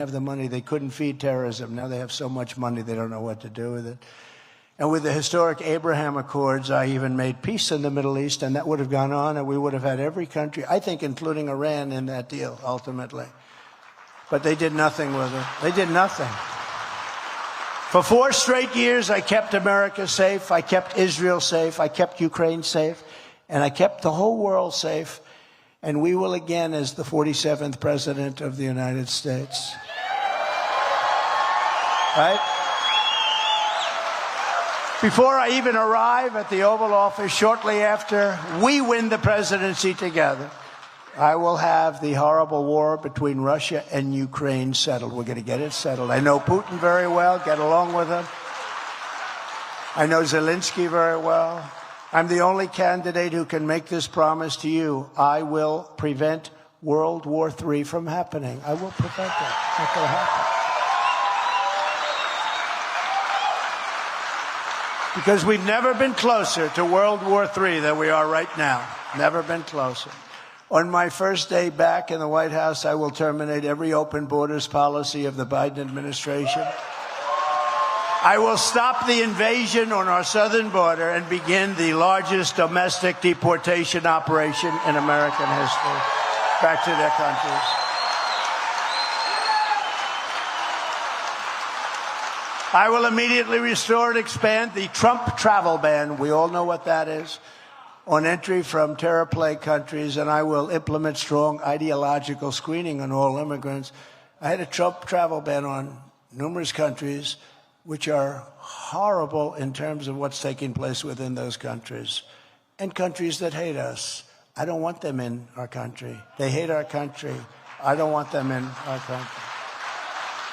have the money. They couldn't feed terrorism. Now they have so much money they don't know what to do with it. And with the historic Abraham Accords, I even made peace in the Middle East, and that would have gone on, and we would have had every country, I think including Iran, in that deal, ultimately. But they did nothing with it. They did nothing. For 4 straight years, I kept America safe, I kept Israel safe, I kept Ukraine safe, and I kept the whole world safe. And we will again as the 47th President of the United States. Right? Before I even arrive at the Oval Office, shortly after we win the presidency together, I will have the horrible war between Russia and Ukraine settled. We're going to get it settled. I know Putin very well, get along with him. I know Zelensky very well. I'm the only candidate who can make this promise to you. I will prevent World War III from happening. I will prevent it. It's not going to happen. Because we've never been closer to World War III than we are right now. Never been closer. On my first day back in the White House, I will terminate every open borders policy of the Biden administration. I will stop the invasion on our southern border and begin the largest domestic deportation operation in American history back to their countries. I will immediately restore and expand the Trump travel ban. We all know what that is. On entry from terror-plagued countries, and I will implement strong ideological screening on all immigrants. I had a Trump travel ban on numerous countries, which are horrible in terms of what's taking place within those countries, and countries that hate us. I don't want them in our country. They hate our country. I don't want them in our country.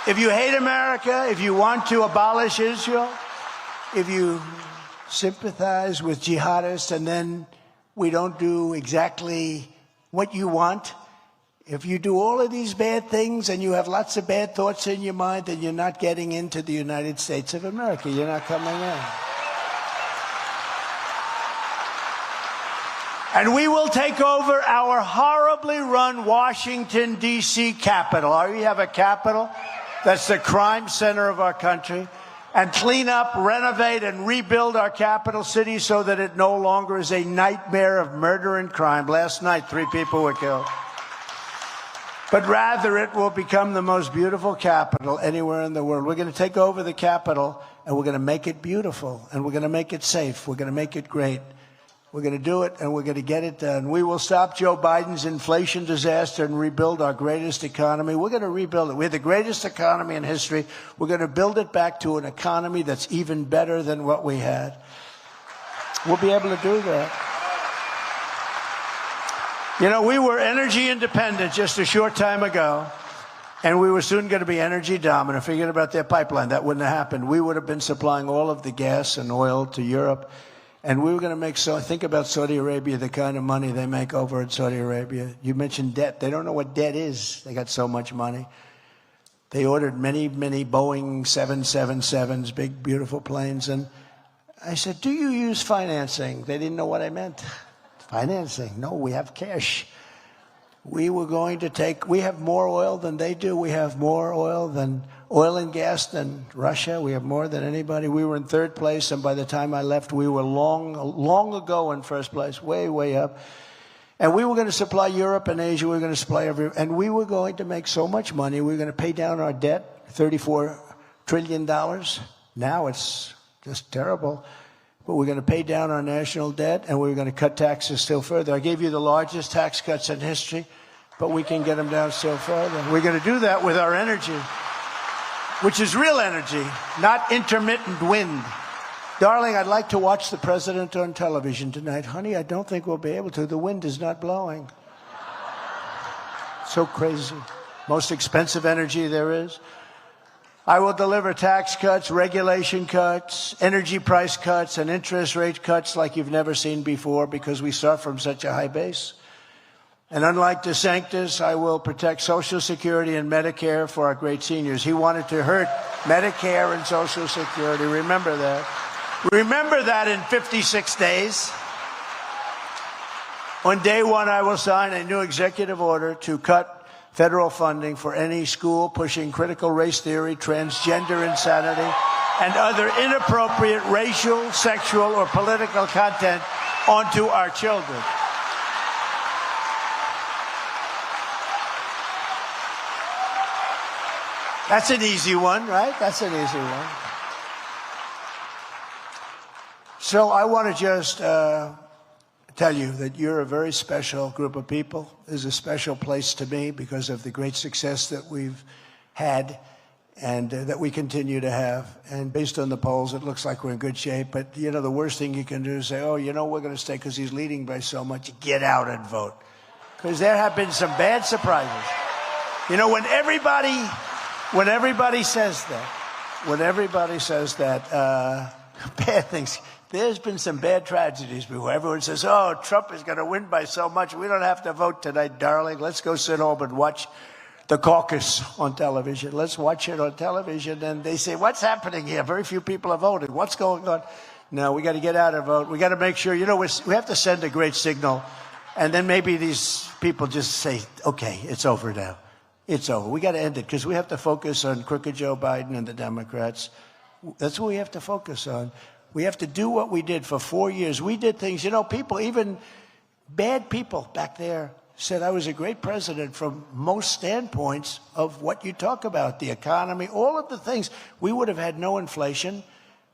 If you hate America, if you want to abolish Israel, if you sympathize with jihadists and then we don't do exactly what you want, if you do all of these bad things and you have lots of bad thoughts in your mind, then you're not getting into the United States of America. You're not coming in. And we will take over our horribly run Washington, D.C. Capitol. We have a capital that's the crime center of our country. And clean up, renovate, and rebuild our capital city so that it no longer is a nightmare of murder and crime. Last night, 3 people were killed. But rather, it will become the most beautiful capital anywhere in the world. We're going to take over the capital, and we're going to make it beautiful, and we're going to make it safe. We're going to make it great. We're going to do it, and we're going to get it done. We will stop Joe Biden's inflation disaster and rebuild our greatest economy. We're going to rebuild it. We have the greatest economy in history. We're going to build it back to an economy that's even better than what we had. We'll be able to do that. You know, we were energy independent just a short time ago, and we were soon going to be energy dominant. Forget about their pipeline. That wouldn't have happened. We would have been supplying all of the gas and oil to Europe. And we were going to make, so think about Saudi Arabia, the kind of money they make over in Saudi Arabia. You mentioned debt. They don't know what debt is. They got so much money. They ordered many, many Boeing 777s, big, beautiful planes. And I said, do you use financing? They didn't know what I meant. Financing. No, we have cash. We were going to take, we have more oil than they do. We have more oil and gas than Russia. We have more than anybody. We were in 3rd place, and by the time I left, we were long ago in 1st place, way, way up. And we were going to supply Europe and Asia. We were going to supply everywhere. And we were going to make so much money. We were going to pay down our debt, $34 trillion. Now it's just terrible. But we're going to pay down our national debt, and we're going to cut taxes still further. I gave you the largest tax cuts in history, but we can get them down still further. We're going to do that with our energy, which is real energy, not intermittent wind. Darling, I'd like to watch the president on television tonight. Honey, I don't think we'll be able to. The wind is not blowing. So crazy. Most expensive energy there is. I will deliver tax cuts, regulation cuts, energy price cuts, and interest rate cuts like you've never seen before because we start from such a high base. And unlike DeSantis, I will protect Social Security and Medicare for our great seniors. He wanted to hurt Medicare and Social Security. Remember that. Remember that in 56 days. On day 1, I will sign a new executive order to cut federal funding for any school pushing critical race theory, transgender insanity, and other inappropriate racial, sexual, or political content onto our children. That's an easy one, right? That's an easy one. So I want to just tell you that you're a very special group of people. This is a special place to me because of the great success that we've had and that we continue to have. And based on the polls, it looks like we're in good shape. But, you know, the worst thing you can do is say, oh, you know, we're going to stay because he's leading by so much. Get out and vote. Because there have been some bad surprises. You know, when everybody says that, bad things, there's been some bad tragedies before. Everyone says, oh, Trump is going to win by so much. We don't have to vote tonight, darling. Let's go sit home and watch the caucus on television. Let's watch it on television. And they say, what's happening here? Very few people are voting. What's going on? No, we got to get out and vote. We got to make sure, you know, we have to send a great signal. And then maybe these people just say, okay, it's over now. It's over. We got to end it because we have to focus on crooked Joe Biden and the Democrats. That's what we have to focus on. We have to do what we did for 4 years. We did things, you know, people, even bad people back there said I was a great president from most standpoints of what you talk about, the economy, all of the things. We would have had no inflation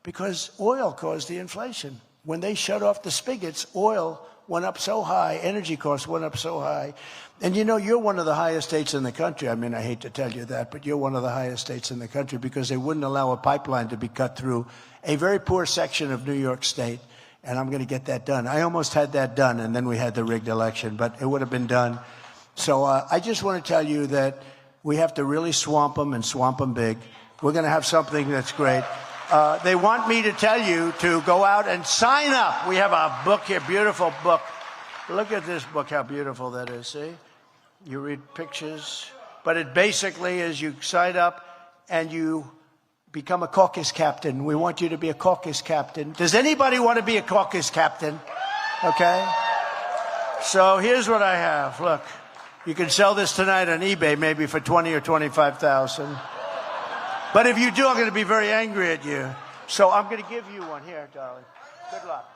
because oil caused the inflation. When they shut off the spigots, oil went up so high, energy costs went up so high. And you know, you're one of the highest states in the country. I mean, I hate to tell you that, but you're one of the highest states in the country because they wouldn't allow a pipeline to be cut through a very poor section of New York State. And I'm going to get that done. I almost had that done, and then we had the rigged election, but it would have been done. So I just want to tell you that we have to really swamp them and swamp them big. We're going to have something that's great. They want me to tell you to go out and sign up. We have a book here, beautiful book. Look at this book, how beautiful that is, see? You read pictures. But it basically is you sign up and you become a caucus captain. We want you to be a caucus captain. Does anybody want to be a caucus captain? Okay. So here's what I have. Look, you can sell this tonight on eBay maybe for $20,000 or $25,000. But if you do, I'm going to be very angry at you. So I'm going to give you one here, darling. Good luck.